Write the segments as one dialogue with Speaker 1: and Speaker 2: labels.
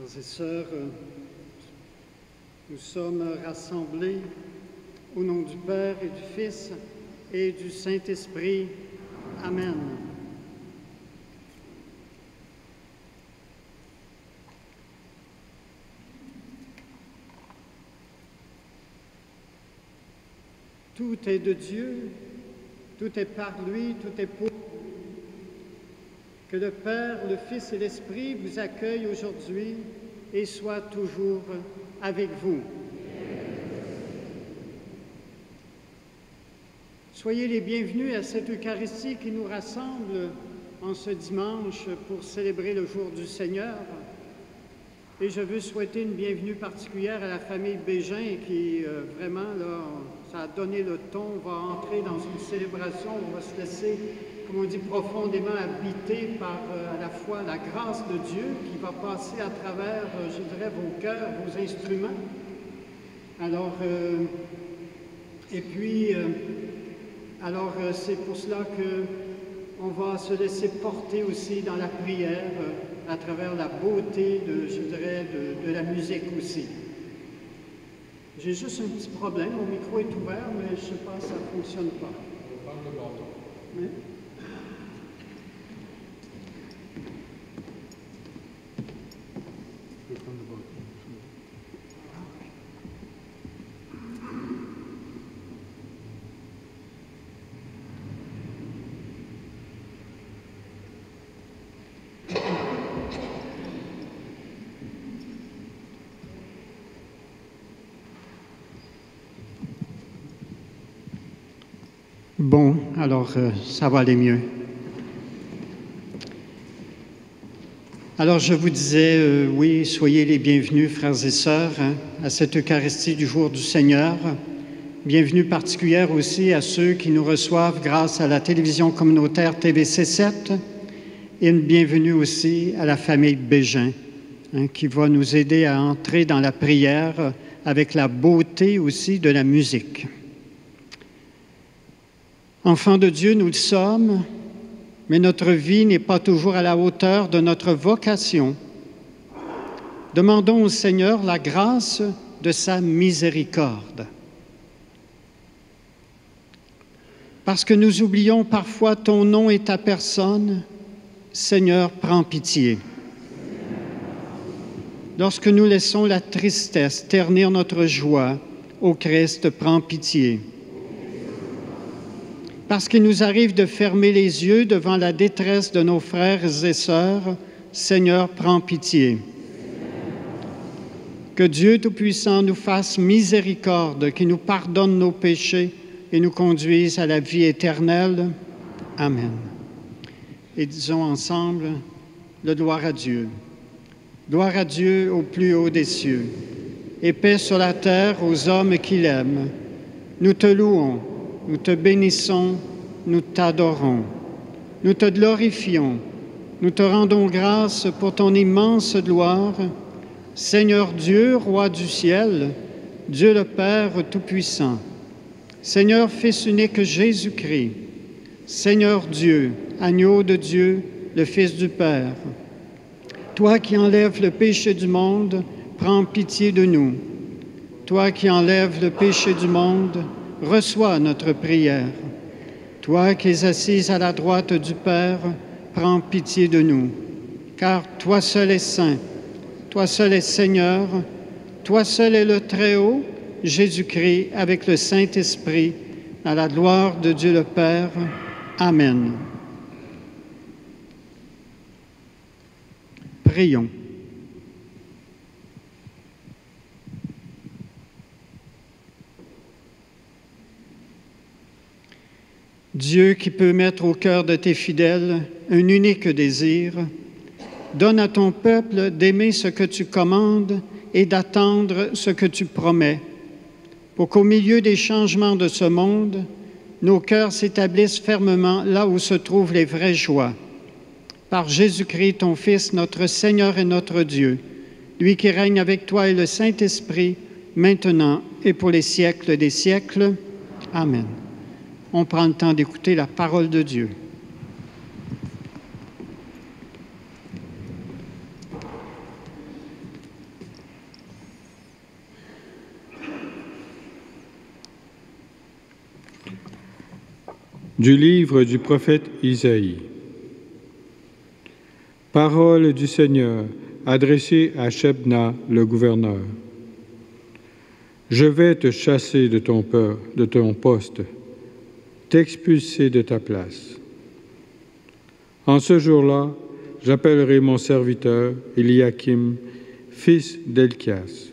Speaker 1: Frères et sœurs, nous sommes rassemblés au nom du Père et du Fils et du Saint-Esprit. Amen. Tout est de Dieu, tout est par lui, tout est pour lui. Que le Père, le Fils et l'Esprit vous accueillent aujourd'hui et soient toujours avec vous. Soyez les bienvenus à cette Eucharistie qui nous rassemble en ce dimanche pour célébrer le jour du Seigneur. Et je veux souhaiter une bienvenue particulière à la famille Bégin qui, vraiment, là, ça a donné le ton. On va entrer dans une célébration, on va se laisser, comme on dit, profondément habiter par à la fois la grâce de Dieu qui va passer à travers, je dirais, vos cœurs, vos instruments. Alors, c'est pour cela qu'on va se laisser porter aussi dans la prière à travers la beauté, de la musique aussi. J'ai juste un petit problème, mon micro est ouvert, mais je ne sais pas, ça ne fonctionne pas.
Speaker 2: On va prendre le bâton.
Speaker 1: Oui.
Speaker 2: Je peux prendre le bâton.
Speaker 1: Bon, alors ça va aller mieux. Alors je vous disais, oui, soyez les bienvenus, frères et sœurs, à cette Eucharistie du jour du Seigneur. Bienvenue particulière aussi à ceux qui nous reçoivent grâce à la télévision communautaire TVC7 et une bienvenue aussi à la famille Bégin, qui va nous aider à entrer dans la prière avec la beauté aussi de la musique. Enfants de Dieu, nous le sommes, mais notre vie n'est pas toujours à la hauteur de notre vocation. Demandons au Seigneur la grâce de sa miséricorde. Parce que nous oublions parfois ton nom et ta personne, Seigneur, prends pitié. Lorsque nous laissons la tristesse ternir notre joie, ô Christ, prends pitié. Parce qu'il nous arrive de fermer les yeux devant la détresse de nos frères et sœurs, Seigneur, prends pitié. Que Dieu Tout-Puissant nous fasse miséricorde, qu'il nous pardonne nos péchés et nous conduise à la vie éternelle. Amen. Et disons ensemble le gloire à Dieu. Gloire à Dieu au plus haut des cieux, et paix sur la terre aux hommes qui l'aiment. Nous te louons. Nous te bénissons, nous t'adorons, nous te glorifions, nous te rendons grâce pour ton immense gloire. Seigneur Dieu, Roi du ciel, Dieu le Père Tout-Puissant, Seigneur Fils unique Jésus-Christ, Seigneur Dieu, agneau de Dieu, le Fils du Père, toi qui enlèves le péché du monde, prends pitié de nous. Toi qui enlèves le péché du monde, reçois notre prière. Toi qui es assise à la droite du Père, prends pitié de nous. Car toi seul es saint, toi seul es Seigneur, toi seul es le Très-Haut, Jésus-Christ, avec le Saint-Esprit, à la gloire de Dieu le Père. Amen. Prions. Dieu qui peut mettre au cœur de tes fidèles un unique désir, donne à ton peuple d'aimer ce que tu commandes et d'attendre ce que tu promets, pour qu'au milieu des changements de ce monde, nos cœurs s'établissent fermement là où se trouvent les vraies joies. Par Jésus-Christ, ton Fils, notre Seigneur et notre Dieu, lui qui règne avec toi et le Saint-Esprit, maintenant et pour les siècles des siècles. Amen. On prend le temps d'écouter la parole de Dieu.
Speaker 3: Du livre du prophète Isaïe. Parole du Seigneur adressée à Shebna, le gouverneur. Je vais te chasser de ton poste, t'expulser de ta place. En ce jour-là, j'appellerai mon serviteur Eliakim, fils d'Elchias.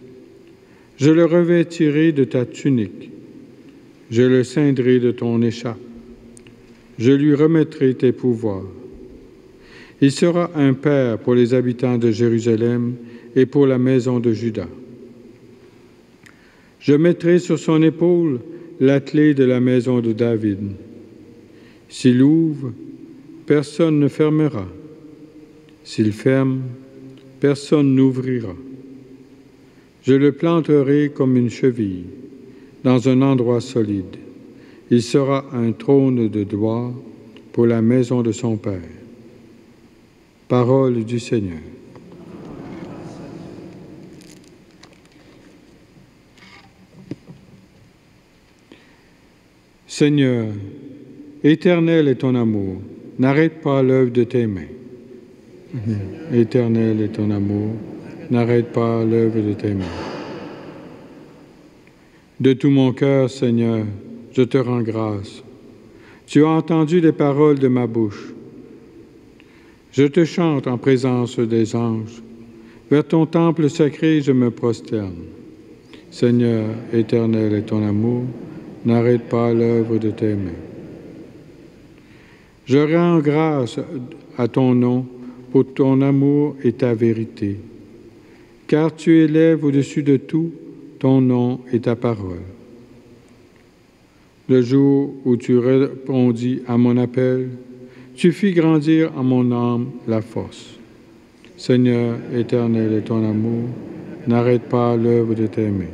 Speaker 3: Je le revêtirai de ta tunique, je le ceindrai de ton écharpe. Je lui remettrai tes pouvoirs. Il sera un père pour les habitants de Jérusalem et pour la maison de Juda. Je mettrai sur son épaule la clé de la maison de David. S'il ouvre, personne ne fermera. S'il ferme, personne n'ouvrira. Je le planterai comme une cheville, dans un endroit solide. Il sera un trône de gloire pour la maison de son Père. Parole du Seigneur. Seigneur, éternel est ton amour, n'arrête pas l'œuvre de tes mains. Éternel est ton amour, n'arrête pas l'œuvre de tes mains. De tout mon cœur, Seigneur, je te rends grâce. Tu as entendu les paroles de ma bouche. Je te chante en présence des anges. Vers ton temple sacré, je me prosterne. Seigneur, éternel est ton amour, n'arrête pas l'œuvre de tes mains. Je rends grâce à ton nom pour ton amour et ta vérité. Car tu élèves au-dessus de tout ton nom et ta parole. Le jour où tu répondis à mon appel, tu fis grandir en mon âme la force. Seigneur, éternel est ton amour, n'arrête pas l'œuvre de tes mains.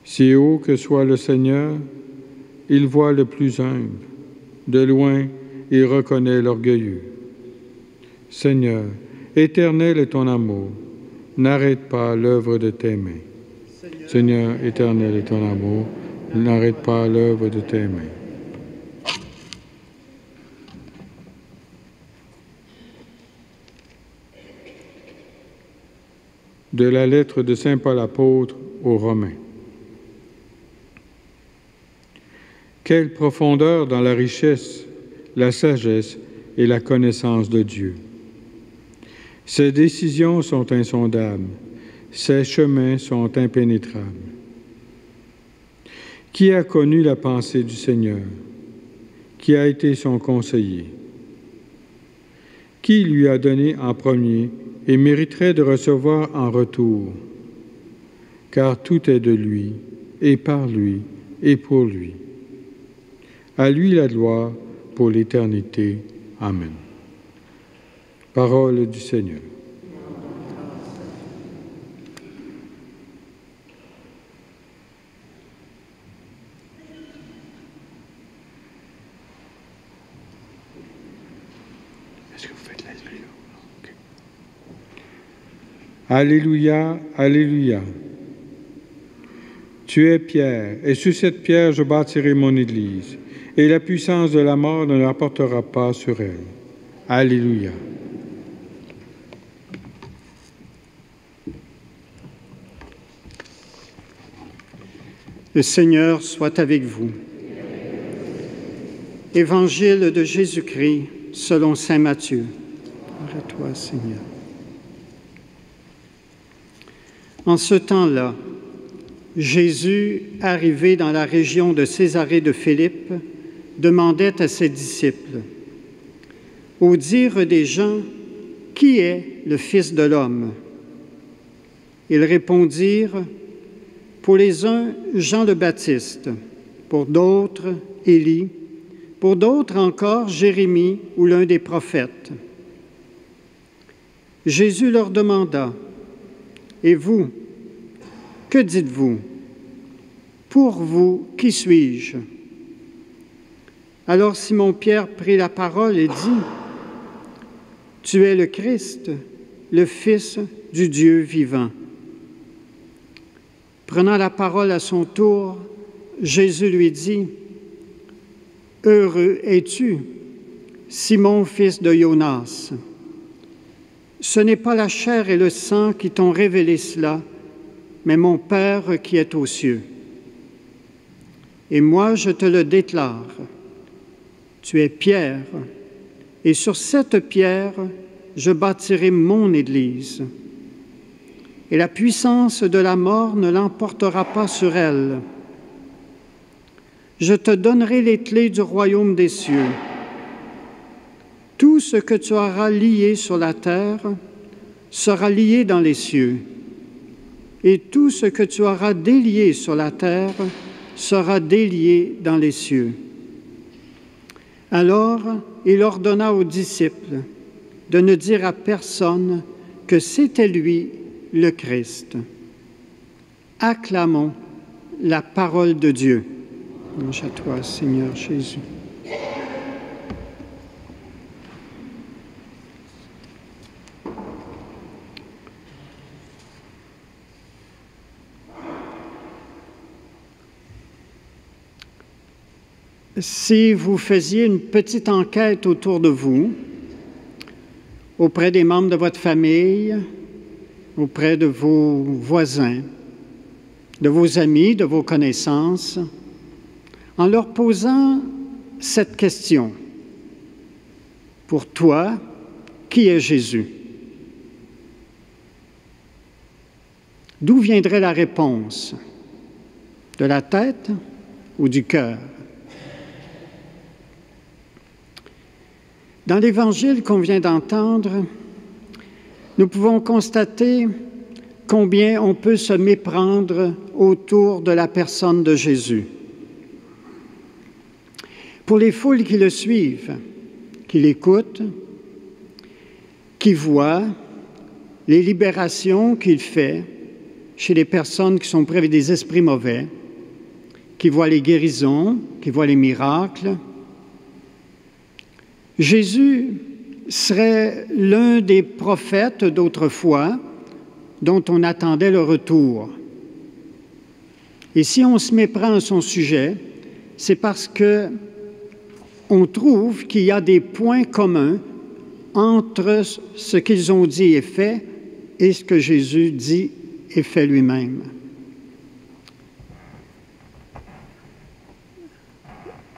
Speaker 3: Si haut que soit le Seigneur, il voit le plus humble. De loin, il reconnaît l'orgueilleux. Seigneur, éternel est ton amour, n'arrête pas l'œuvre de tes mains. Seigneur, éternel est ton amour, n'arrête pas l'œuvre de tes mains. De la lettre de saint Paul apôtre aux Romains. Quelle profondeur dans la richesse, la sagesse et la connaissance de Dieu. Ses décisions sont insondables, ses chemins sont impénétrables. Qui a connu la pensée du Seigneur? Qui a été son conseiller? Qui lui a donné en premier et mériterait de recevoir en retour? Car tout est de lui, et par lui, et pour lui. À lui la gloire pour l'éternité. Amen. Parole du Seigneur. Est-ce que vous faites la lecture? Okay. Alléluia, alléluia. Tu es pierre, et sur cette pierre je bâtirai mon Église, et la puissance de la mort ne l'emportera pas sur elle. Alléluia.
Speaker 1: Le Seigneur soit avec vous. Évangile de Jésus-Christ selon saint Matthieu. Gloire à toi, Seigneur. En ce temps-là, Jésus, arrivé dans la région de Césarée de Philippe, demandait à ses disciples, « Au dire des gens, qui est le Fils de l'homme? » Ils répondirent, « Pour les uns, Jean le Baptiste, pour d'autres, Élie, pour d'autres encore, Jérémie ou l'un des prophètes. » Jésus leur demanda, « Et vous, que dites-vous? Pour vous, qui suis-je? » Alors Simon-Pierre prit la parole et dit, « Tu es le Christ, le Fils du Dieu vivant. » Prenant la parole à son tour, Jésus lui dit, « Heureux es-tu, Simon, fils de Jonas. Ce n'est pas la chair et le sang qui t'ont révélé cela, mais mon Père qui est aux cieux. Et moi, je te le déclare, tu es Pierre, et sur cette pierre, je bâtirai mon Église. Et la puissance de la mort ne l'emportera pas sur elle. Je te donnerai les clés du royaume des cieux. Tout ce que tu auras lié sur la terre sera lié dans les cieux, et tout ce que tu auras délié sur la terre sera délié dans les cieux. Alors, il ordonna aux disciples de ne dire à personne que c'était lui le Christ. Acclamons la parole de Dieu. Louange à toi, Seigneur Jésus. Si vous faisiez une petite enquête autour de vous, auprès des membres de votre famille, auprès de vos voisins, de vos amis, de vos connaissances, en leur posant cette question. Pour toi, qui est Jésus? D'où viendrait la réponse? De la tête ou du cœur? Dans l'Évangile qu'on vient d'entendre, nous pouvons constater combien on peut se méprendre autour de la personne de Jésus. Pour les foules qui le suivent, qui l'écoutent, qui voient les libérations qu'il fait chez les personnes qui sont prises avec des esprits mauvais, qui voient les guérisons, qui voient les miracles, Jésus serait l'un des prophètes d'autrefois dont on attendait le retour. Et si on se méprend à son sujet, c'est parce qu'on trouve qu'il y a des points communs entre ce qu'ils ont dit et fait et ce que Jésus dit et fait lui-même.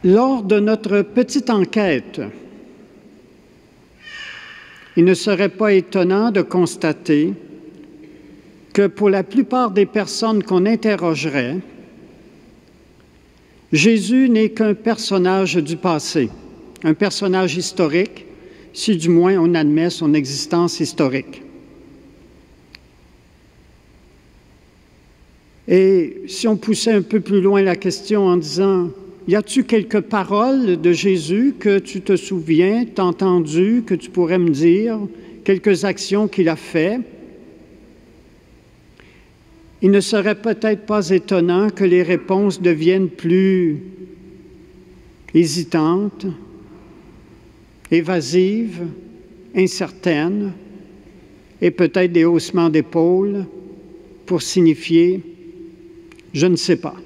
Speaker 1: Lors de notre petite enquête, il ne serait pas étonnant de constater que pour la plupart des personnes qu'on interrogerait, Jésus n'est qu'un personnage du passé, un personnage historique, si du moins on admet son existence historique. Et si on poussait un peu plus loin la question en disant « Y a-t-il quelques paroles de Jésus que tu te souviens, t'as entendu, que tu pourrais me dire, quelques actions qu'il a faites? » Il ne serait peut-être pas étonnant que les réponses deviennent plus hésitantes, évasives, incertaines, et peut-être des haussements d'épaules pour signifier « je ne sais pas ».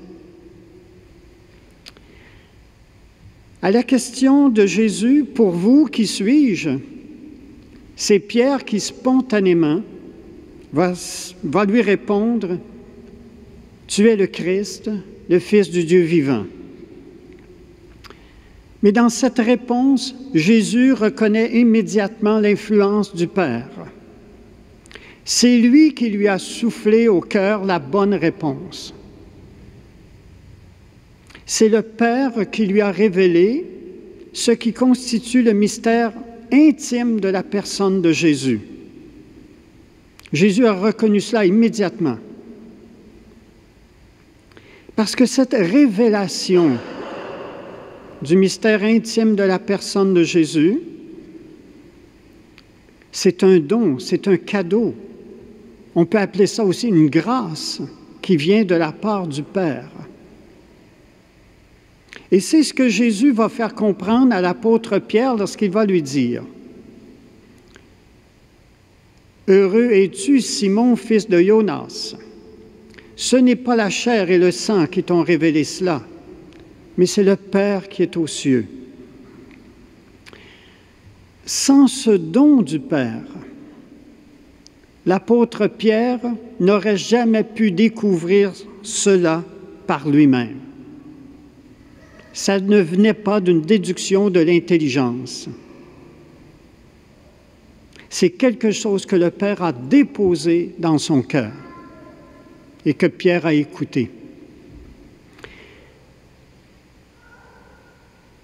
Speaker 1: À la question de Jésus, « Pour vous, qui suis-je ?» c'est Pierre qui spontanément va lui répondre « Tu es le Christ, le Fils du Dieu vivant. » Mais dans cette réponse, Jésus reconnaît immédiatement l'influence du Père. C'est lui qui lui a soufflé au cœur la bonne réponse. C'est le Père qui lui a révélé ce qui constitue le mystère intime de la personne de Jésus. Jésus a reconnu cela immédiatement. Parce que cette révélation du mystère intime de la personne de Jésus, c'est un don, c'est un cadeau. On peut appeler ça aussi une grâce qui vient de la part du Père. Et c'est ce que Jésus va faire comprendre à l'apôtre Pierre lorsqu'il va lui dire « Heureux es-tu, Simon, fils de Jonas. Ce n'est pas la chair et le sang qui t'ont révélé cela, mais c'est le Père qui est aux cieux. Sans ce don du Père, l'apôtre Pierre n'aurait jamais pu découvrir cela par lui-même. Ça ne venait pas d'une déduction de l'intelligence. C'est quelque chose que le Père a déposé dans son cœur et que Pierre a écouté.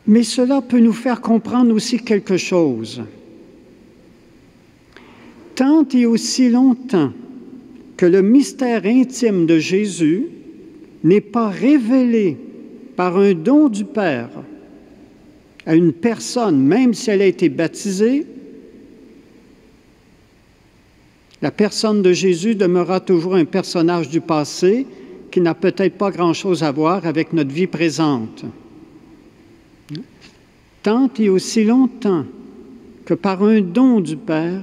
Speaker 1: Mais cela peut nous faire comprendre aussi quelque chose. Tant et aussi longtemps que le mystère intime de Jésus n'est pas révélé par un don du Père à une personne, même si elle a été baptisée, la personne de Jésus demeurera toujours un personnage du passé qui n'a peut-être pas grand-chose à voir avec notre vie présente. Tant et aussi longtemps que par un don du Père,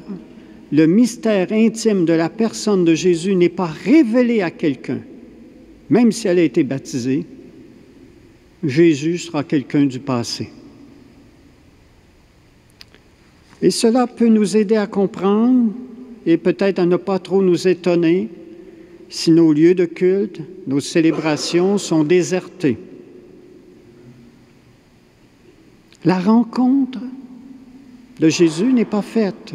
Speaker 1: le mystère intime de la personne de Jésus n'est pas révélé à quelqu'un, même si elle a été baptisée, Jésus sera quelqu'un du passé. Et cela peut nous aider à comprendre et peut-être à ne pas trop nous étonner si nos lieux de culte, nos célébrations sont désertés. La rencontre de Jésus n'est pas faite.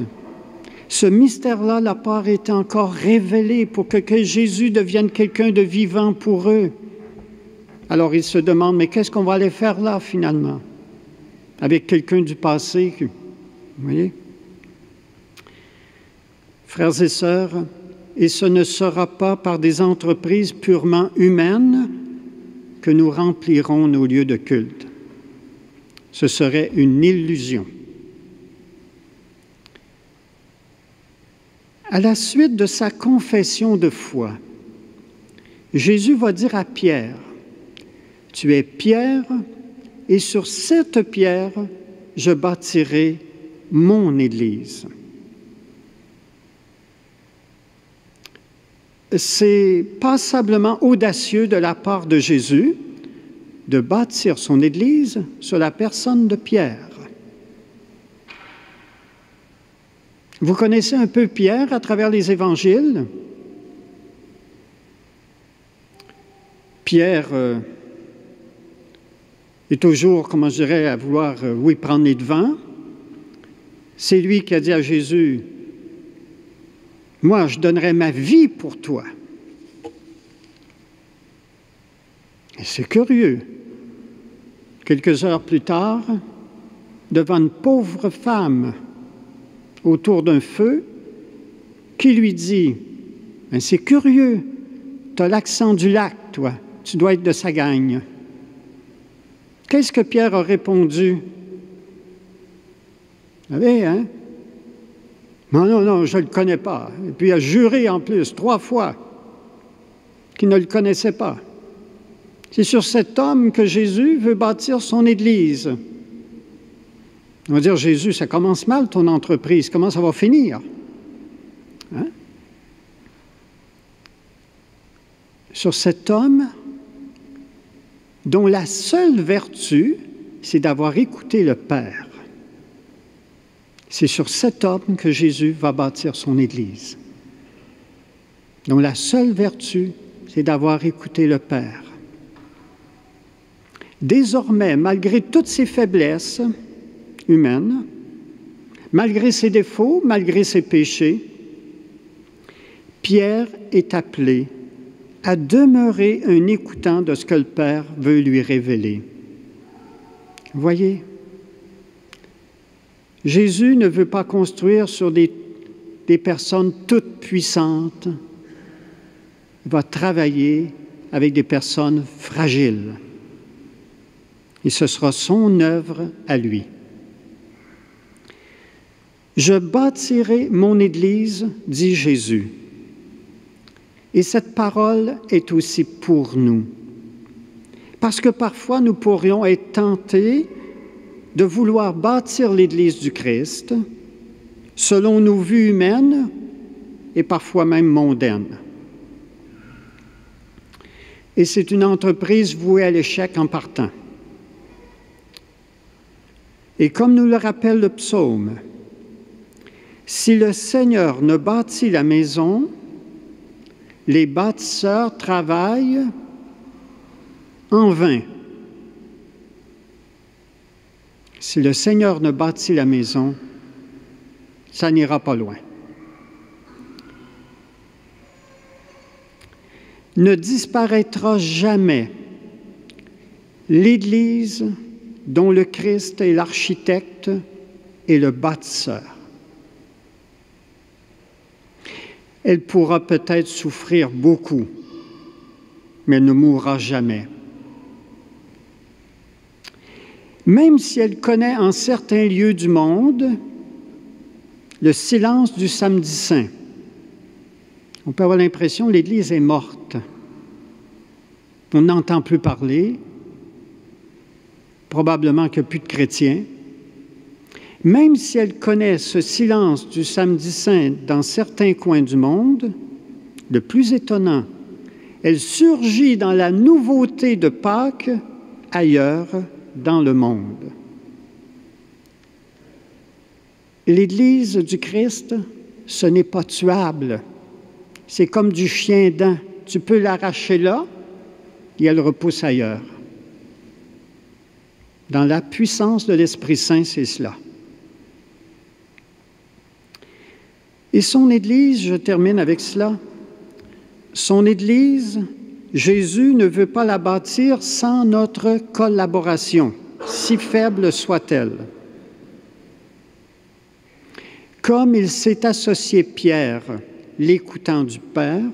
Speaker 1: Ce mystère-là n'a pas été encore révélé pour que Jésus devienne quelqu'un de vivant pour eux. Alors ils se demandent, mais qu'est-ce qu'on va aller faire là finalement? Avec quelqu'un du passé, vous voyez? Frères et sœurs, et ce ne sera pas par des entreprises purement humaines que nous remplirons nos lieux de culte. Ce serait une illusion. À la suite de sa confession de foi, Jésus va dire à Pierre, « Tu es Pierre, et sur cette pierre, je bâtirai mon Église. » C'est passablement audacieux de la part de Jésus de bâtir son Église sur la personne de Pierre. Vous connaissez un peu Pierre à travers les évangiles. Pierre est toujours, comment je dirais, à vouloir, prendre les devants. C'est lui qui a dit à Jésus, « Moi, je donnerai ma vie pour toi. » Et c'est curieux. Quelques heures plus tard, devant une pauvre femme autour d'un feu, qui lui dit, « C'est curieux, tu as l'accent du lac, toi, tu dois être de Sagagne. » Qu'est-ce que Pierre a répondu? Vous savez, hein? Non, je ne le connais pas. Et puis il a juré en plus 3 fois qu'il ne le connaissait pas. C'est sur cet homme que Jésus veut bâtir son Église. On va dire, Jésus, ça commence mal ton entreprise, comment ça va finir? Hein? Sur cet homme dont la seule vertu, c'est d'avoir écouté le Père. C'est sur cet homme que Jésus va bâtir son Église. Dont la seule vertu, c'est d'avoir écouté le Père. Désormais, malgré toutes ses faiblesses humaines, malgré ses défauts, malgré ses péchés, Pierre est appelé à demeurer un écoutant de ce que le Père veut lui révéler. Voyez, Jésus ne veut pas construire sur des personnes toutes puissantes. Il va travailler avec des personnes fragiles. Et ce sera son œuvre à lui. « Je bâtirai mon Église, dit Jésus. » Et cette parole est aussi pour nous. Parce que parfois, nous pourrions être tentés de vouloir bâtir l'Église du Christ selon nos vues humaines et parfois même mondaines. Et c'est une entreprise vouée à l'échec en partant. Et comme nous le rappelle le psaume, si le Seigneur ne bâtit la maison, les bâtisseurs travaillent en vain. Si le Seigneur ne bâtit la maison, ça n'ira pas loin. Ne disparaîtra jamais l'Église dont le Christ est l'architecte et le bâtisseur. Elle pourra peut-être souffrir beaucoup, mais elle ne mourra jamais. Même si elle connaît en certains lieux du monde le silence du samedi saint, on peut avoir l'impression que l'Église est morte. On n'entend plus parler, probablement qu'il n'y a plus de chrétiens. Même si elle connaît ce silence du samedi saint dans certains coins du monde, le plus étonnant, elle surgit dans la nouveauté de Pâques ailleurs dans le monde. L'Église du Christ, ce n'est pas tuable. C'est comme du chien-dent. Tu peux l'arracher là et elle repousse ailleurs. Dans la puissance de l'Esprit Saint, c'est cela. Et son Église, je termine avec cela, son Église, Jésus ne veut pas la bâtir sans notre collaboration, si faible soit-elle. Comme il s'est associé Pierre, l'écoutant du Père,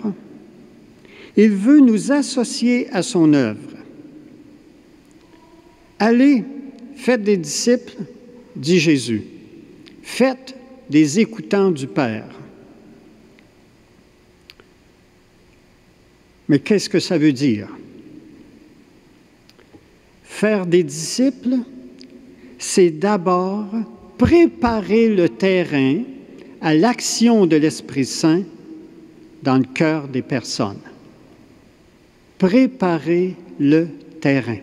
Speaker 1: il veut nous associer à son œuvre. Allez, faites des disciples, dit Jésus. Faites des écoutants du Père. Mais qu'est-ce que ça veut dire? Faire des disciples, c'est d'abord préparer le terrain à l'action de l'Esprit Saint dans le cœur des personnes. Préparer le terrain.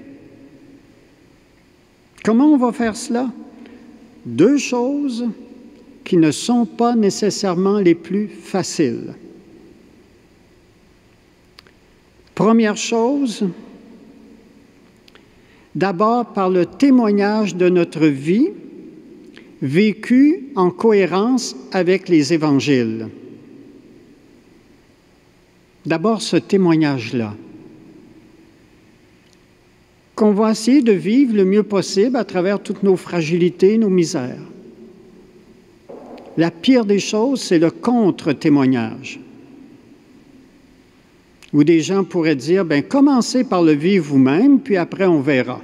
Speaker 1: Comment on va faire cela? Deux choses qui ne sont pas nécessairement les plus faciles. Première chose, d'abord par le témoignage de notre vie vécue en cohérence avec les évangiles. D'abord ce témoignage-là, qu'on va essayer de vivre le mieux possible à travers toutes nos fragilités, nos misères. La pire des choses, c'est le contre-témoignage, où des gens pourraient dire, bien, commencez par le vivre vous-même, puis après on verra.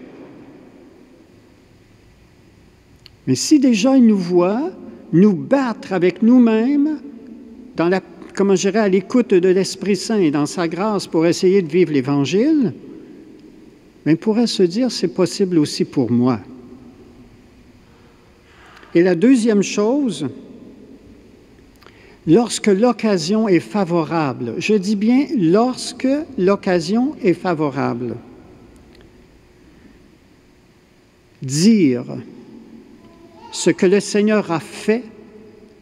Speaker 1: Mais si déjà ils nous voient nous battre avec nous-mêmes, dans la, comment je dirais, à l'écoute de l'Esprit Saint et dans sa grâce pour essayer de vivre l'Évangile, bien, ils pourraient se dire, c'est possible aussi pour moi. Et la deuxième chose, lorsque l'occasion est favorable, je dis bien lorsque l'occasion est favorable, dire ce que le Seigneur a fait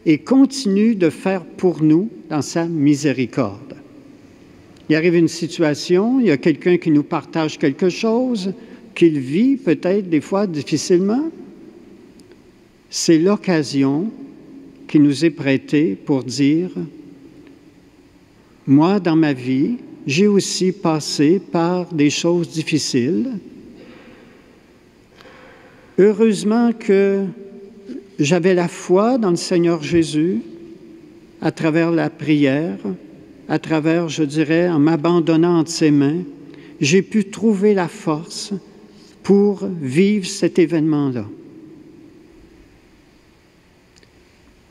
Speaker 1: et continue de faire pour nous dans sa miséricorde. Il arrive une situation, il y a quelqu'un qui nous partage quelque chose, qu'il vit peut-être des fois difficilement. C'est l'occasion qui nous est prêtée pour dire, moi, dans ma vie, j'ai aussi passé par des choses difficiles. Heureusement que j'avais la foi dans le Seigneur Jésus à travers la prière, à travers, je dirais, en m'abandonnant entre ses mains, j'ai pu trouver la force pour vivre cet événement-là.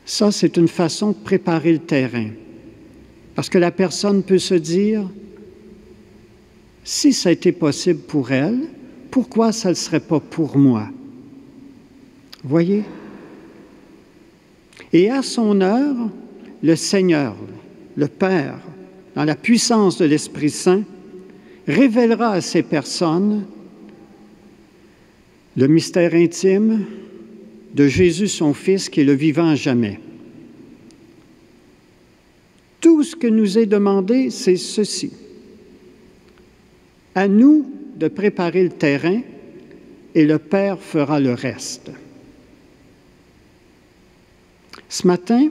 Speaker 1: Ça, c'est une façon de préparer le terrain. Parce que la personne peut se dire, si ça a été possible pour elle, pourquoi ça ne le serait pas pour moi? Voyez? Et à son heure, le Seigneur, le Père, dans la puissance de l'Esprit Saint, révélera à ces personnes le mystère intime, de Jésus son Fils, qui est le vivant à jamais. Tout ce que nous est demandé, c'est ceci. À nous de préparer le terrain et le Père fera le reste. Ce matin,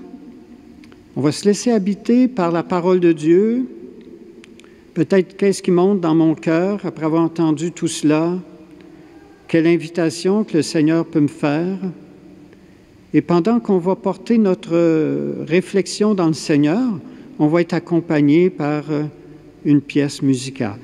Speaker 1: on va se laisser habiter par la parole de Dieu. Peut-être qu'est-ce qui monte dans mon cœur après avoir entendu tout cela? Quelle invitation que le Seigneur peut me faire? Et pendant qu'on va porter notre réflexion dans le Seigneur, on va être accompagné par une pièce musicale.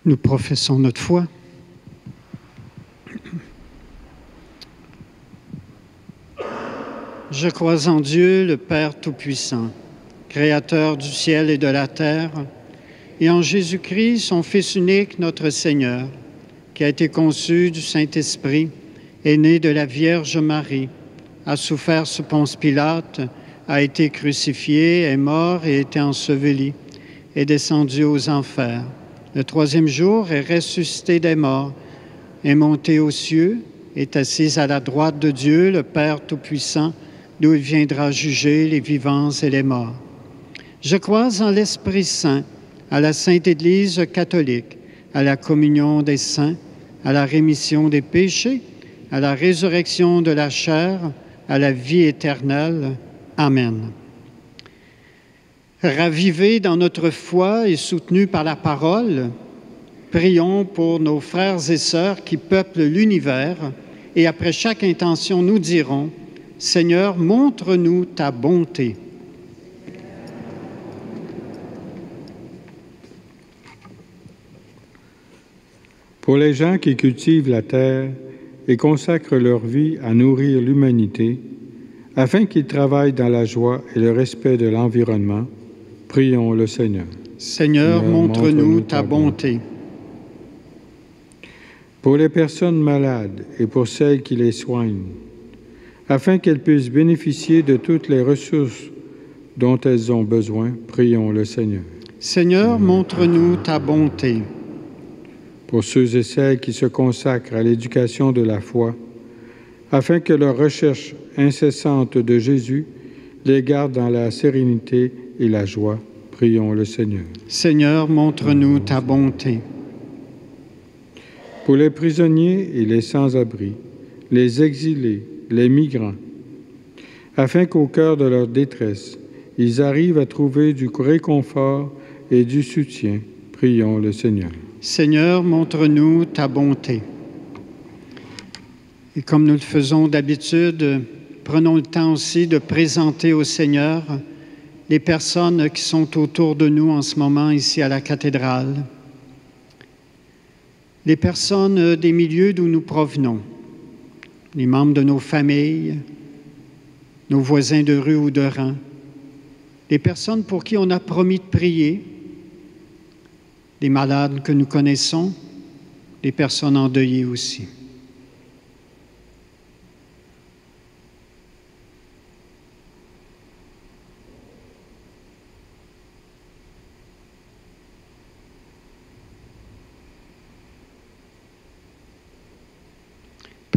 Speaker 1: Nous professons notre foi. Je crois en Dieu, le Père Tout-Puissant, Créateur du ciel et de la terre, et en Jésus-Christ, son Fils unique, notre Seigneur, qui a été conçu du Saint-Esprit, est né de la Vierge Marie, a souffert sous Ponce Pilate, a été crucifié, est mort et été enseveli, est descendu aux enfers. Le troisième jour est ressuscité des morts, est monté aux cieux, est assis à la droite de Dieu, le Père Tout-Puissant, d'où il viendra juger les vivants et les morts. Je crois en l'Esprit Saint, à la Sainte Église catholique, à la communion des saints, à la rémission des péchés, à la résurrection de la chair, à la vie éternelle. Amen. Ravivés dans notre foi et soutenus par la parole, prions pour nos frères et sœurs qui peuplent l'univers et après chaque intention, nous dirons « Seigneur, montre-nous ta bonté ».
Speaker 3: Pour les gens qui cultivent la terre et consacrent leur vie à nourrir l'humanité, afin qu'ils travaillent dans la joie et le respect de l'environnement, prions le Seigneur.
Speaker 1: Seigneur, montre-nous ta bonté.
Speaker 3: Pour les personnes malades et pour celles qui les soignent, afin qu'elles puissent bénéficier de toutes les ressources dont elles ont besoin, prions le Seigneur.
Speaker 1: Seigneur, montre-nous ta bonté.
Speaker 3: Pour ceux et celles qui se consacrent à l'éducation de la foi, afin que leur recherche incessante de Jésus les garde dans la sérénité et la joie, prions le Seigneur.
Speaker 1: Seigneur, montre-nous ta bonté.
Speaker 3: Pour les prisonniers et les sans-abri, les exilés, les migrants, afin qu'au cœur de leur détresse, ils arrivent à trouver du réconfort et du soutien, prions le Seigneur.
Speaker 1: Seigneur, montre-nous ta bonté. Et comme nous le faisons d'habitude, prenons le temps aussi de présenter au Seigneur les personnes qui sont autour de nous en ce moment ici à la cathédrale, les personnes des milieux d'où nous provenons, les membres de nos familles, nos voisins de rue ou de rang, les personnes pour qui on a promis de prier, les malades que nous connaissons, les personnes endeuillées aussi.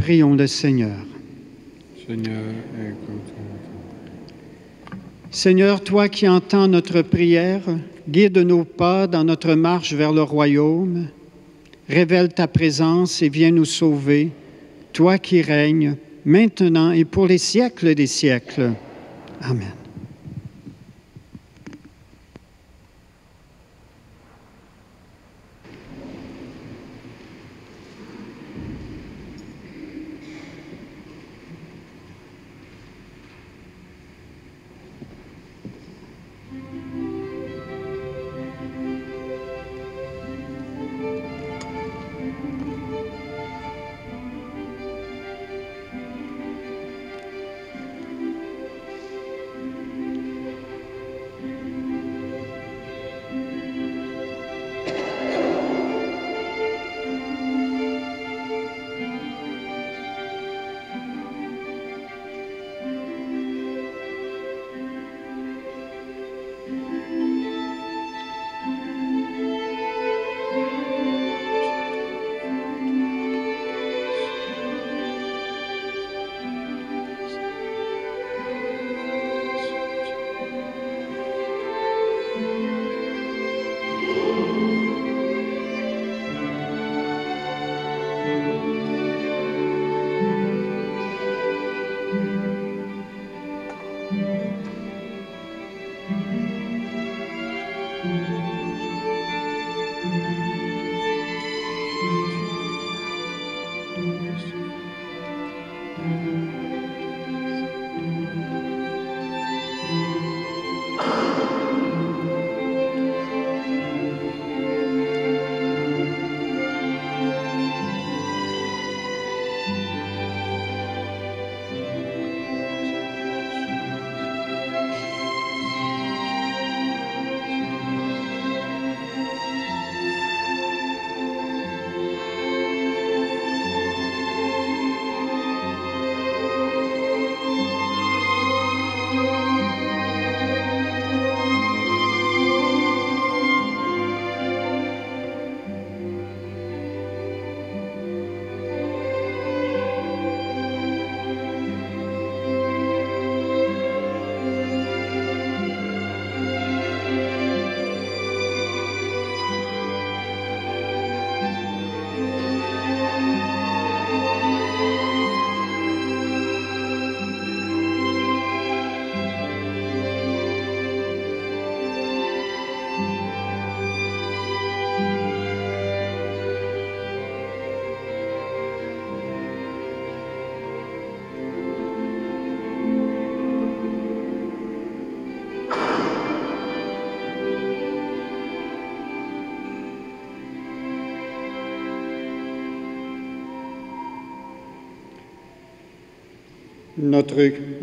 Speaker 1: Prions le Seigneur. Seigneur, toi qui entends notre prière, guide nos pas dans notre marche vers le royaume. Révèle ta présence et viens nous sauver, toi qui règnes, maintenant et pour les siècles des siècles. Amen.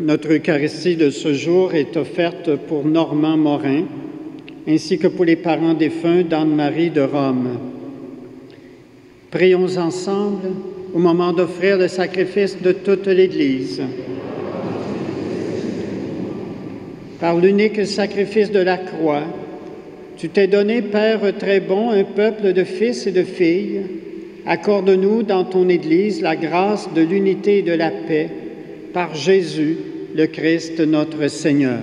Speaker 1: Notre Eucharistie de ce jour est offerte pour Normand Morin, ainsi que pour les parents défunts d'Anne-Marie de Rome. Prions ensemble au moment d'offrir le sacrifice de toute l'Église. Par l'unique sacrifice de la croix, tu t'es donné, Père très bon, un peuple de fils et de filles. Accorde-nous dans ton Église la grâce de l'unité et de la paix, par Jésus, le Christ, notre Seigneur.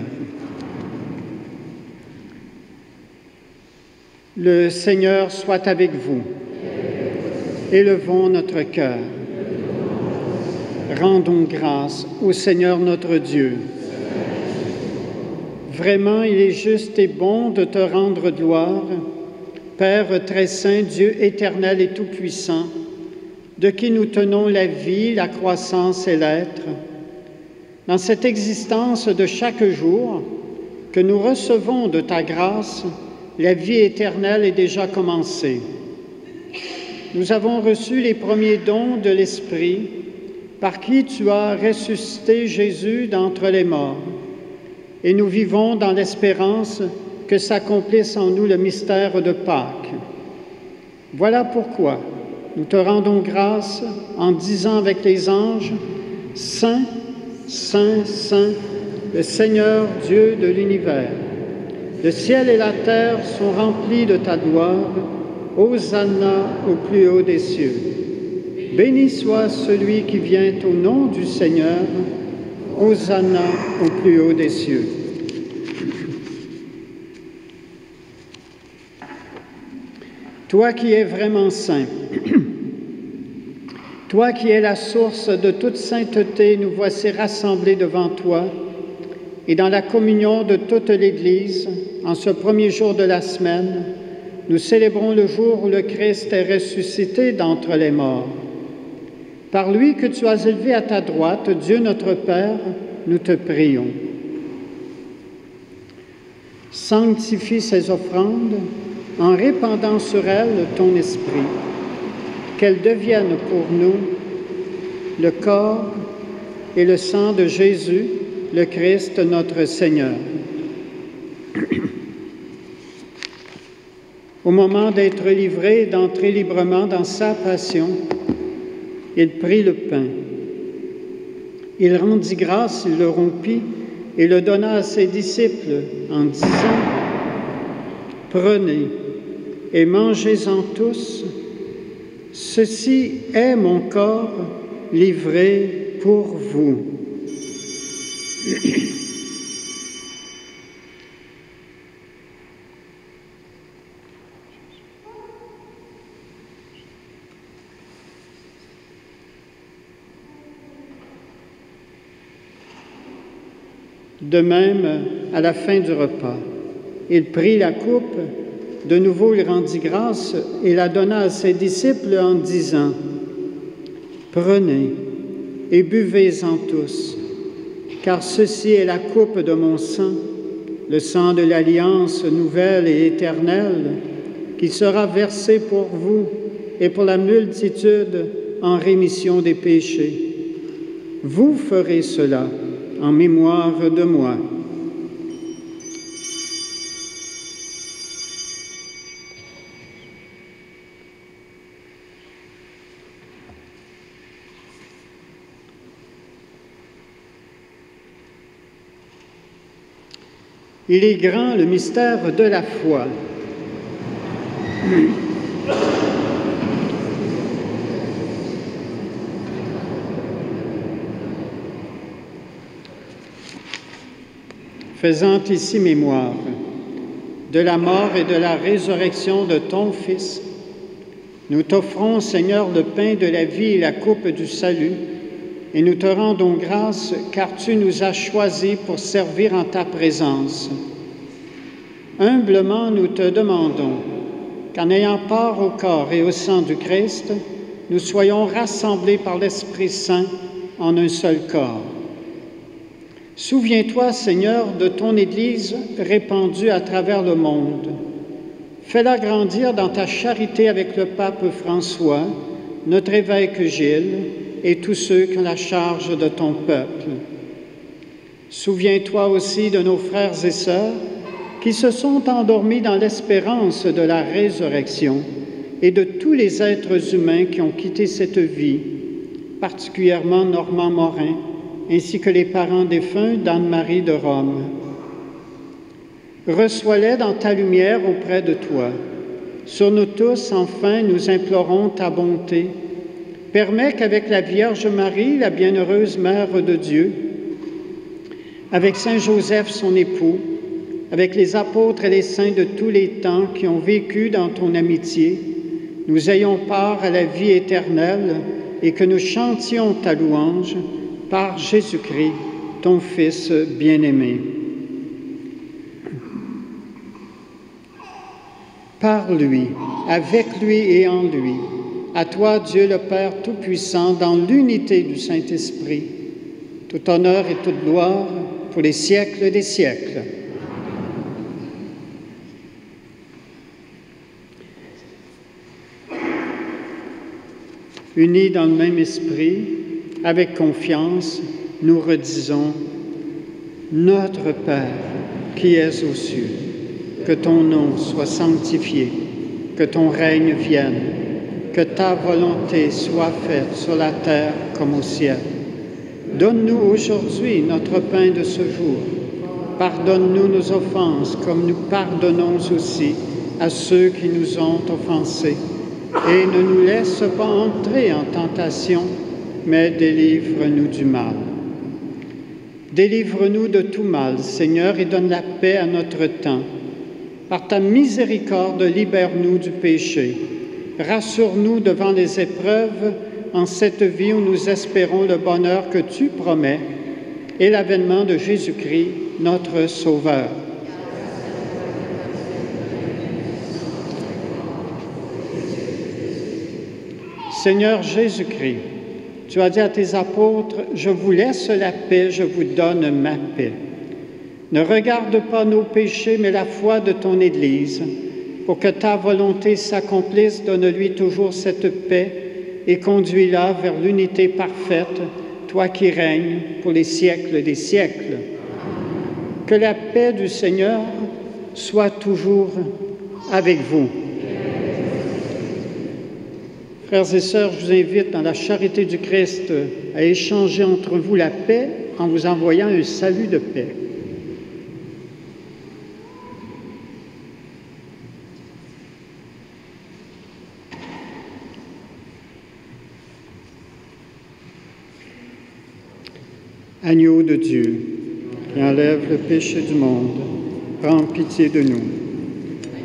Speaker 1: Le Seigneur soit avec vous. Élevons notre cœur. Rendons grâce au Seigneur notre Dieu. Vraiment, il est juste et bon de te rendre gloire, Père très saint, Dieu éternel et tout-puissant, de qui nous tenons la vie, la croissance et l'être. Dans cette existence de chaque jour, que nous recevons de ta grâce, la vie éternelle est déjà commencée. Nous avons reçu les premiers dons de l'Esprit, par qui tu as ressuscité Jésus d'entre les morts, et nous vivons dans l'espérance que s'accomplisse en nous le mystère de Pâques. Voilà pourquoi nous te rendons grâce en disant avec les anges, « Saint, Saint, Saint, le Seigneur Dieu de l'univers. Le ciel et la terre sont remplis de ta gloire. Hosanna au plus haut des cieux. Béni soit celui qui vient au nom du Seigneur. Hosanna au plus haut des cieux. » Toi qui es vraiment saint, toi qui es la source de toute sainteté, nous voici rassemblés devant toi et dans la communion de toute l'Église, en ce premier jour de la semaine, nous célébrons le jour où le Christ est ressuscité d'entre les morts. Par lui que tu as élevé à ta droite, Dieu notre Père, nous te prions. Sanctifie ces offrandes en répandant sur elles ton esprit, qu'elles deviennent pour nous le corps et le sang de Jésus, le Christ notre Seigneur. Au moment d'être livré et d'entrer librement dans sa passion, il prit le pain. Il rendit grâce, il le rompit et le donna à ses disciples en disant, « Prenez et mangez-en tous. Ceci est mon corps livré pour vous. » De même, à la fin du repas, il prit la coupe, de nouveau il rendit grâce et la donna à ses disciples en disant, « Prenez et buvez-en tous, car ceci est la coupe de mon sang, le sang de l'alliance nouvelle et éternelle, qui sera versé pour vous et pour la multitude en rémission des péchés. Vous ferez cela en mémoire de moi. » Il est grand le mystère de la foi. Faisant ici mémoire de la mort et de la résurrection de ton Fils, nous t'offrons, Seigneur, le pain de la vie et la coupe du salut, et nous te rendons grâce car tu nous as choisis pour servir en ta présence. Humblement, nous te demandons qu'en ayant part au corps et au sang du Christ, nous soyons rassemblés par l'Esprit Saint en un seul corps. Souviens-toi, Seigneur, de ton Église répandue à travers le monde. Fais-la grandir dans ta charité avec le pape François, notre évêque Gilles et tous ceux qui ont la charge de ton peuple. Souviens-toi aussi de nos frères et sœurs qui se sont endormis dans l'espérance de la résurrection et de tous les êtres humains qui ont quitté cette vie, particulièrement Normand Morin, ainsi que les parents défunts d'Anne-Marie de Rome. Reçois-les dans ta lumière auprès de toi. Sur nous tous, enfin, nous implorons ta bonté. Permets qu'avec la Vierge Marie, la bienheureuse Mère de Dieu, avec Saint Joseph, son époux, avec les apôtres et les saints de tous les temps qui ont vécu dans ton amitié, nous ayons part à la vie éternelle et que nous chantions ta louange par Jésus-Christ, ton Fils bien-aimé. Par lui, avec lui et en lui, à toi, Dieu le Père Tout-Puissant, dans l'unité du Saint-Esprit, tout honneur et toute gloire pour les siècles des siècles. Unis dans le même esprit, avec confiance, nous redisons « Notre Père, qui es aux cieux, que ton nom soit sanctifié, que ton règne vienne, que ta volonté soit faite sur la terre comme au ciel. Donne-nous aujourd'hui notre pain de ce jour. Pardonne-nous nos offenses comme nous pardonnons aussi à ceux qui nous ont offensés. Et ne nous laisse pas entrer en tentation, mais délivre-nous du mal. Délivre-nous de tout mal, Seigneur, et donne la paix à notre temps. Par ta miséricorde, libère-nous du péché. Rassure-nous devant les épreuves en cette vie où nous espérons le bonheur que tu promets et l'avènement de Jésus-Christ, notre Sauveur. Seigneur Jésus-Christ, tu as dit à tes apôtres, « Je vous laisse la paix, je vous donne ma paix. » Ne regarde pas nos péchés, mais la foi de ton Église. Pour que ta volonté s'accomplisse, donne-lui toujours cette paix et conduis-la vers l'unité parfaite, toi qui règnes pour les siècles des siècles. Que la paix du Seigneur soit toujours avec vous. Frères et sœurs, je vous invite dans la charité du Christ à échanger entre vous la paix en vous envoyant un salut de paix. Agneau de Dieu, qui enlève le péché du monde, prends pitié de nous.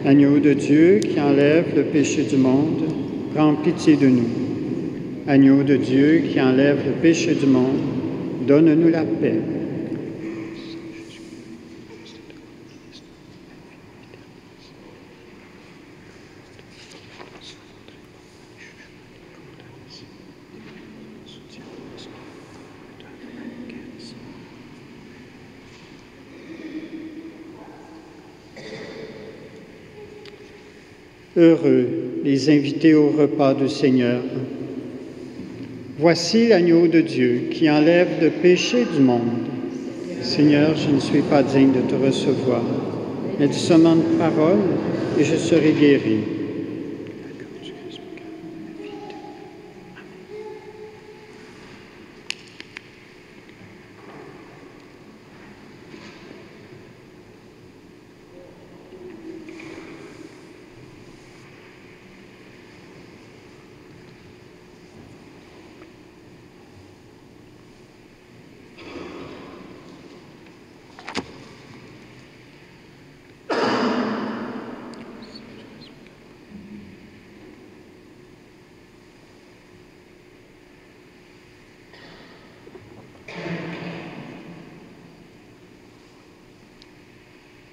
Speaker 1: Agneau de Dieu, qui enlève le péché du monde, prends pitié de nous. Agneau de Dieu, qui enlève le péché du monde, donne-nous la paix. Heureux les invités au repas du Seigneur. Voici l'agneau de Dieu qui enlève le péché du monde. Seigneur, je ne suis pas digne de te recevoir, mais dis seulement une parole et je serai guéri.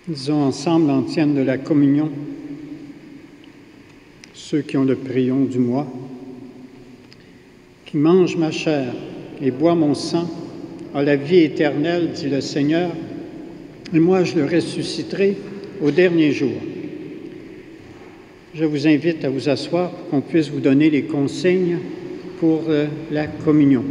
Speaker 1: Disons ensemble l'antienne de la communion, ceux qui ont le prion du mois, qui mange ma chair et boit mon sang a la vie éternelle, dit le Seigneur, et moi je le ressusciterai au dernier jour. Je vous invite à vous asseoir pour qu'on puisse vous donner les consignes pour la communion.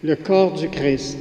Speaker 1: Le corps du Christ.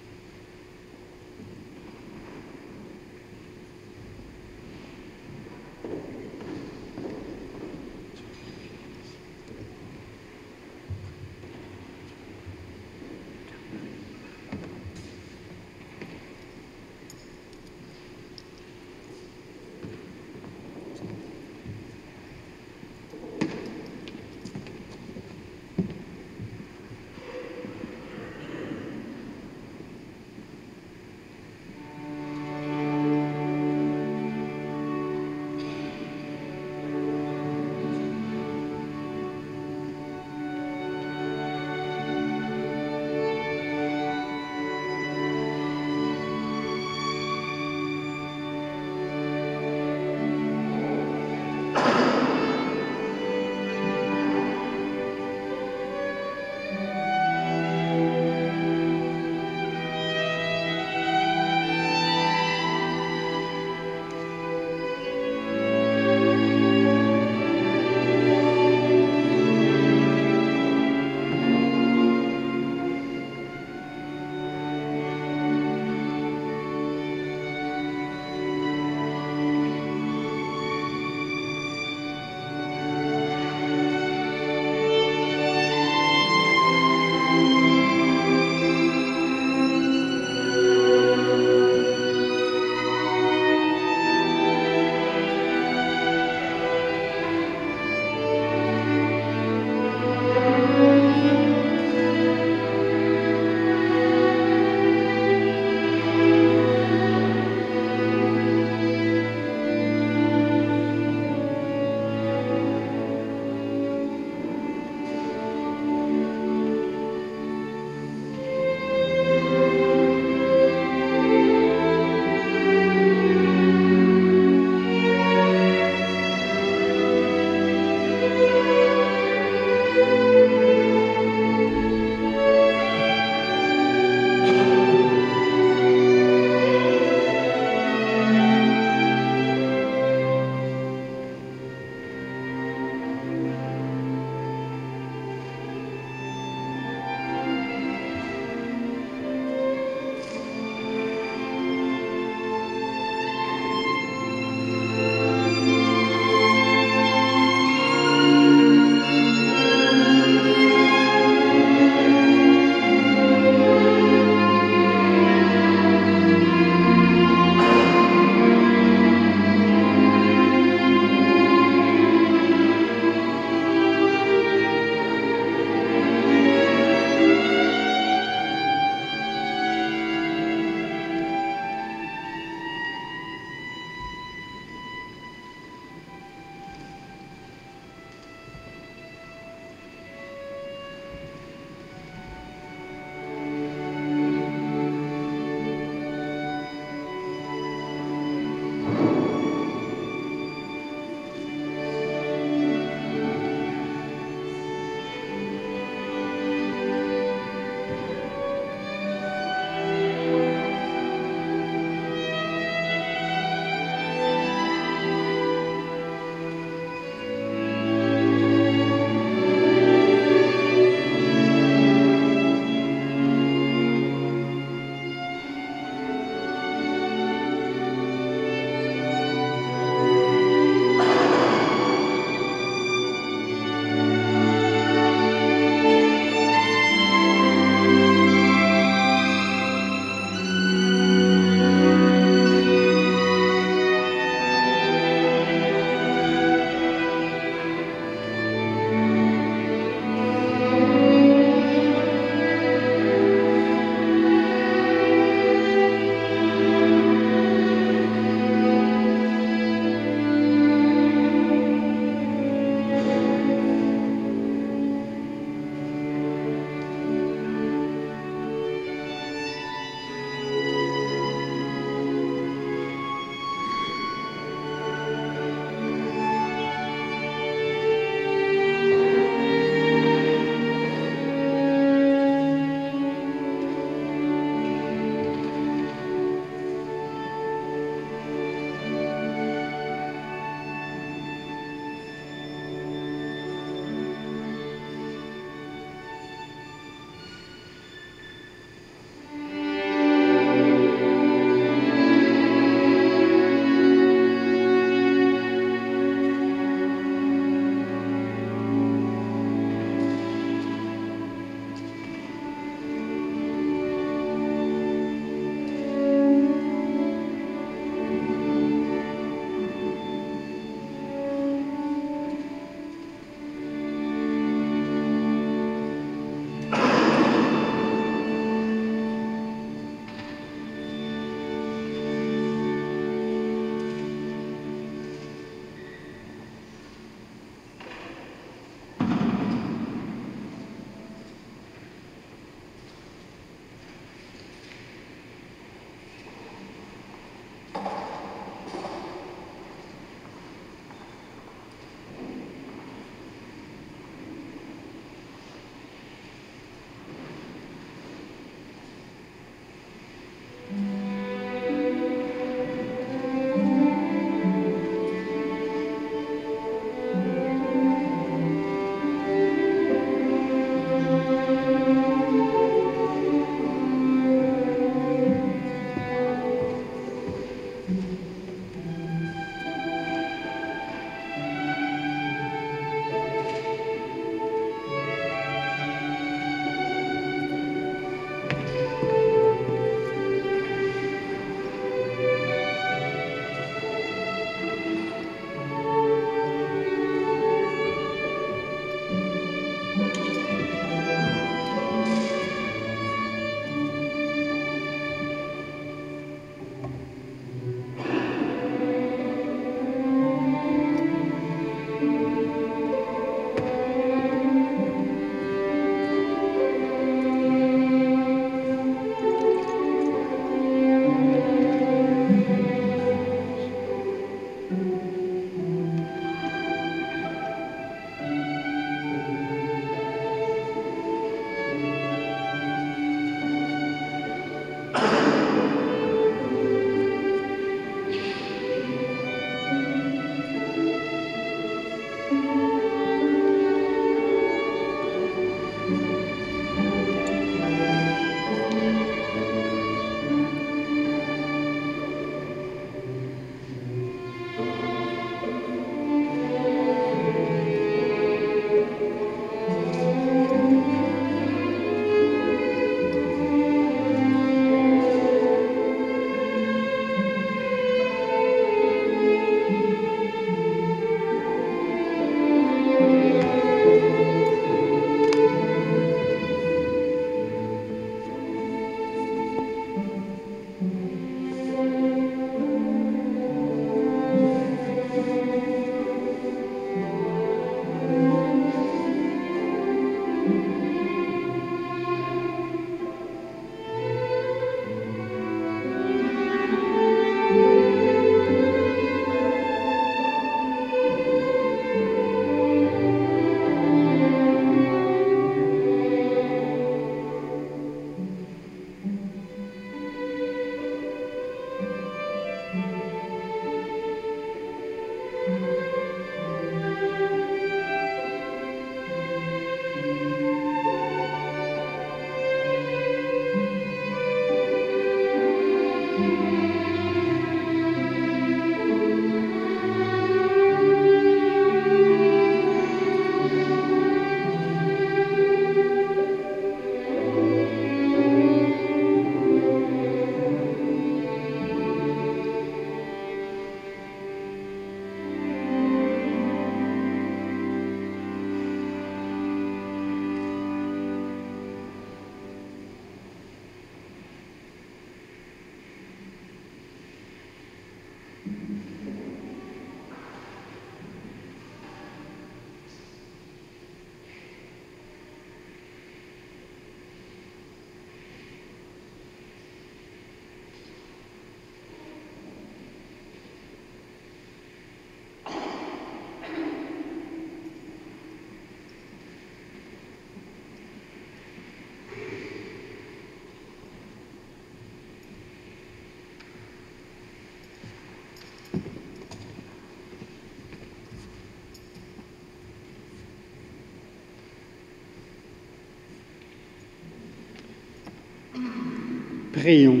Speaker 1: Prions.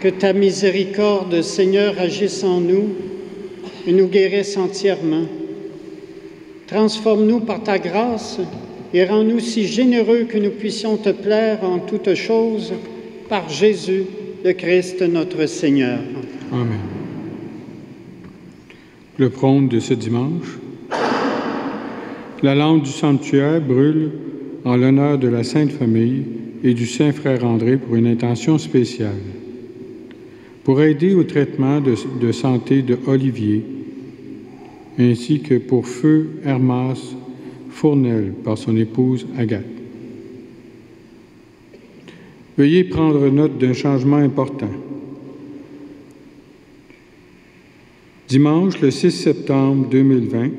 Speaker 1: Que ta miséricorde, Seigneur, agisse en nous et nous guérisse entièrement. Transforme-nous par ta grâce et rends-nous si généreux que nous puissions te plaire en toutes choses par Jésus, le Christ, notre Seigneur.
Speaker 3: Amen. Le prône de ce dimanche. La lampe du sanctuaire brûle en l'honneur de la Sainte Famille et du Saint-Frère André pour une intention spéciale. Pour aider au traitement de santé de Olivier, ainsi que pour feu Hermas Fournel par son épouse Agathe. Veuillez prendre note d'un changement important. Dimanche, le 6 septembre 2020,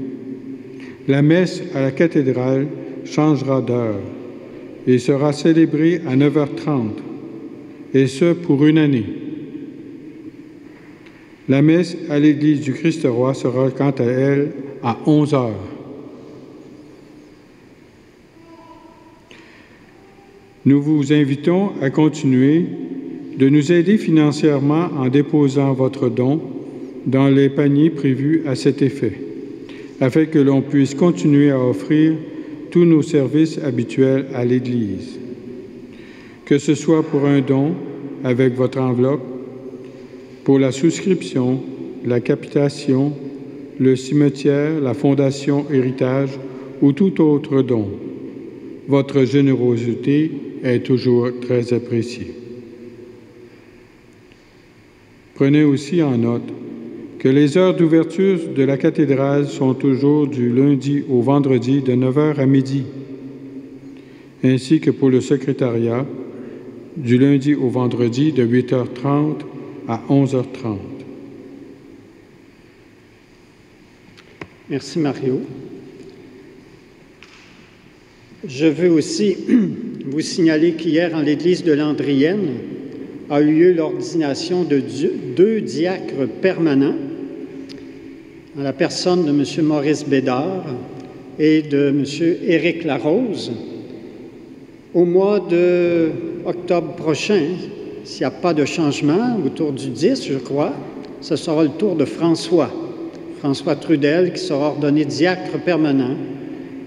Speaker 3: la messe à la cathédrale changera d'heure et sera célébrée à 9h30, et ce pour une année. La messe à l'Église du Christ-Roi sera quant à elle à 11h. Nous vous invitons à continuer de nous aider financièrement en déposant votre don dans les paniers prévus à cet effet, afin que l'on puisse continuer à offrir tous nos services habituels à l'Église. Que ce soit pour un don avec votre enveloppe, pour la souscription, la capitation, le cimetière, la fondation héritage ou tout autre don. Votre générosité est toujours très appréciée. Prenez aussi en note que les heures d'ouverture de la cathédrale sont toujours du lundi au vendredi de 9h à midi, ainsi que pour le secrétariat du lundi au vendredi de 8h30 à 11h30.
Speaker 1: Merci, Mario. Je veux aussi vous signaler qu'hier, en l'église de Landrienne, a eu lieu l'ordination de 2 diacres permanents, en la personne de M. Maurice Bédard et de M. Éric Larose. Au mois d'octobre prochain, s'il n'y a pas de changement, autour du 10, je crois, ce sera le tour de François Trudel, qui sera ordonné diacre permanent.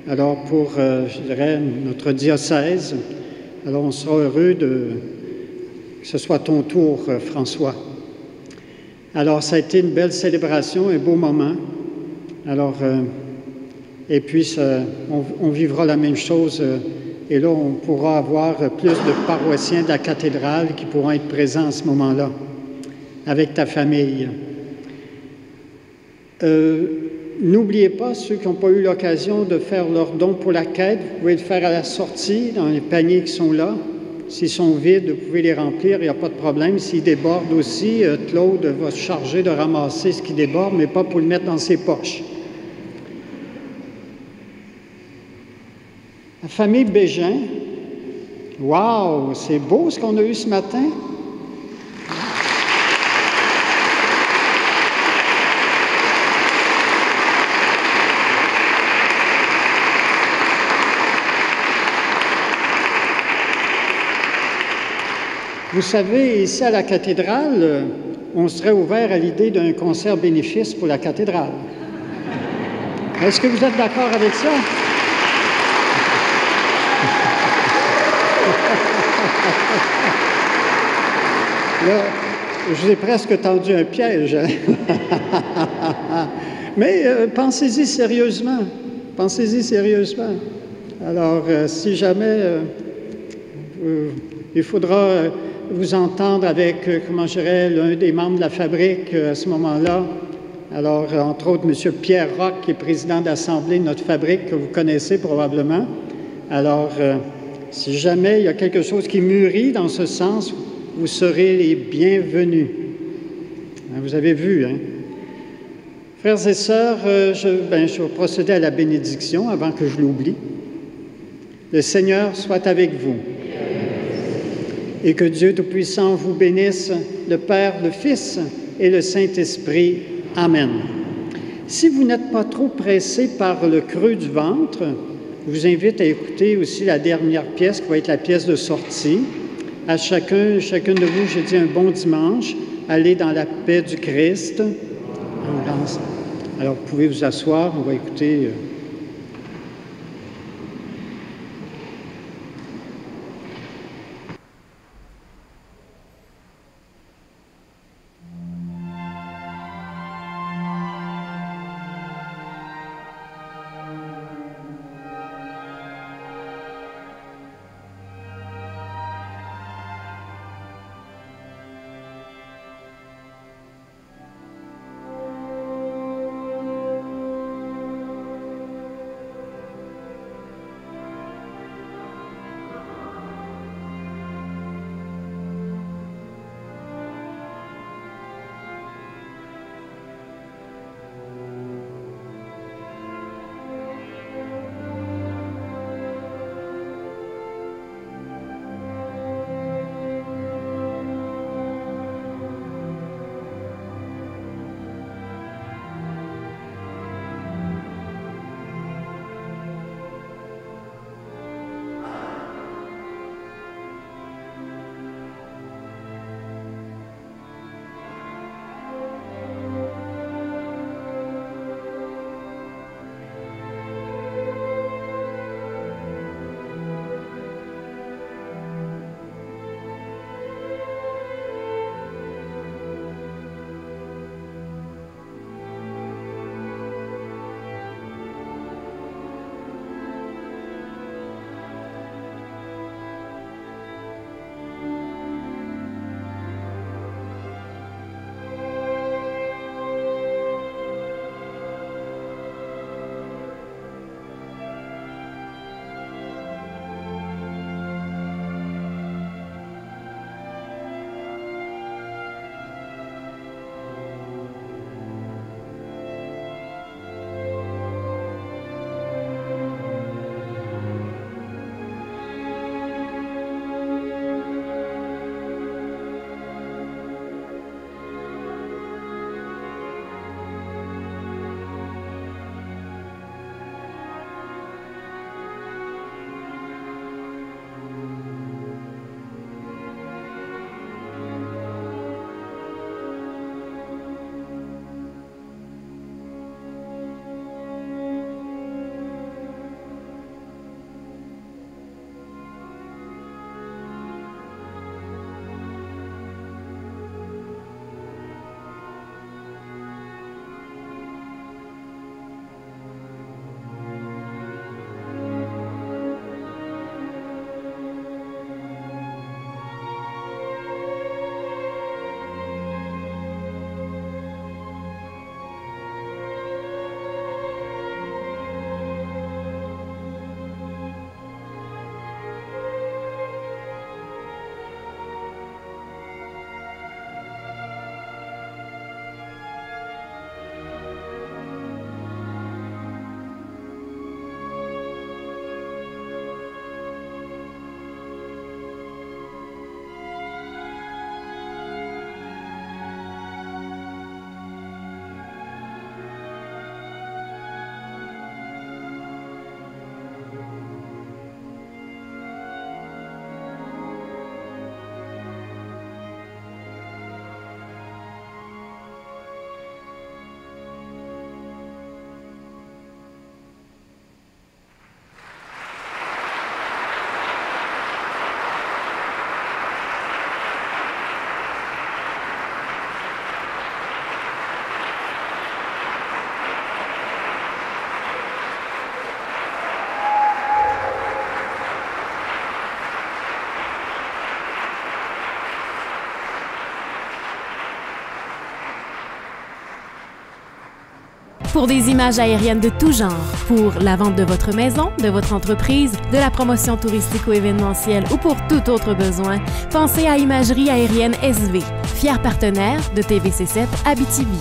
Speaker 1: Alors, pour, je dirais, notre diocèse, alors on sera heureux que ce soit ton tour, François. Alors, ça a été une belle célébration, un beau moment. Alors, et puis, on vivra la même chose. Et là, on pourra avoir plus de paroissiens de la cathédrale qui pourront être présents à ce moment-là, avec ta famille. N'oubliez pas, ceux qui n'ont pas eu l'occasion de faire leur don pour la quête, vous pouvez le faire à la sortie, dans les paniers qui sont là. S'ils sont vides, vous pouvez les remplir, il n'y a pas de problème. S'ils débordent aussi, Claude va se charger de ramasser ce qui déborde, mais pas pour le mettre dans ses poches. La famille Bégin, wow, c'est beau ce qu'on a eu ce matin. Vous savez, ici à la cathédrale, on serait ouvert à l'idée d'un concert bénéfice pour la cathédrale. Est-ce que vous êtes d'accord avec ça? Là, je vous ai presque tendu un piège. Hein? Mais pensez-y sérieusement. Pensez-y sérieusement. Alors, si jamais il faudra vous entendre avec, comment je dirais, l'un des membres de la fabrique à ce moment-là. Alors, entre autres, M. Pierre Roch, qui est président d'Assemblée de notre fabrique, que vous connaissez probablement. Alors, si jamais il y a quelque chose qui mûrit dans ce sens, vous serez les bienvenus. Vous avez vu, hein? Frères et sœurs, je vais procéder à la bénédiction avant que je l'oublie. Le Seigneur soit avec vous. Et que Dieu Tout-Puissant vous bénisse, le Père, le Fils et le Saint-Esprit. Amen. Si vous n'êtes pas trop pressé par le creux du ventre, Je vous invite à écouter aussi la dernière pièce qui va être la pièce de sortie. À chacune de vous, je dis un bon dimanche. Allez dans la paix du Christ. Alors, vous pouvez vous asseoir, on va écouter...
Speaker 4: Pour des images aériennes de tout genre, pour la vente de votre maison, de votre entreprise, de la promotion touristique ou événementielle ou pour tout autre besoin, pensez à Imagerie aérienne SV, fier partenaire de TVC7 Abitibi.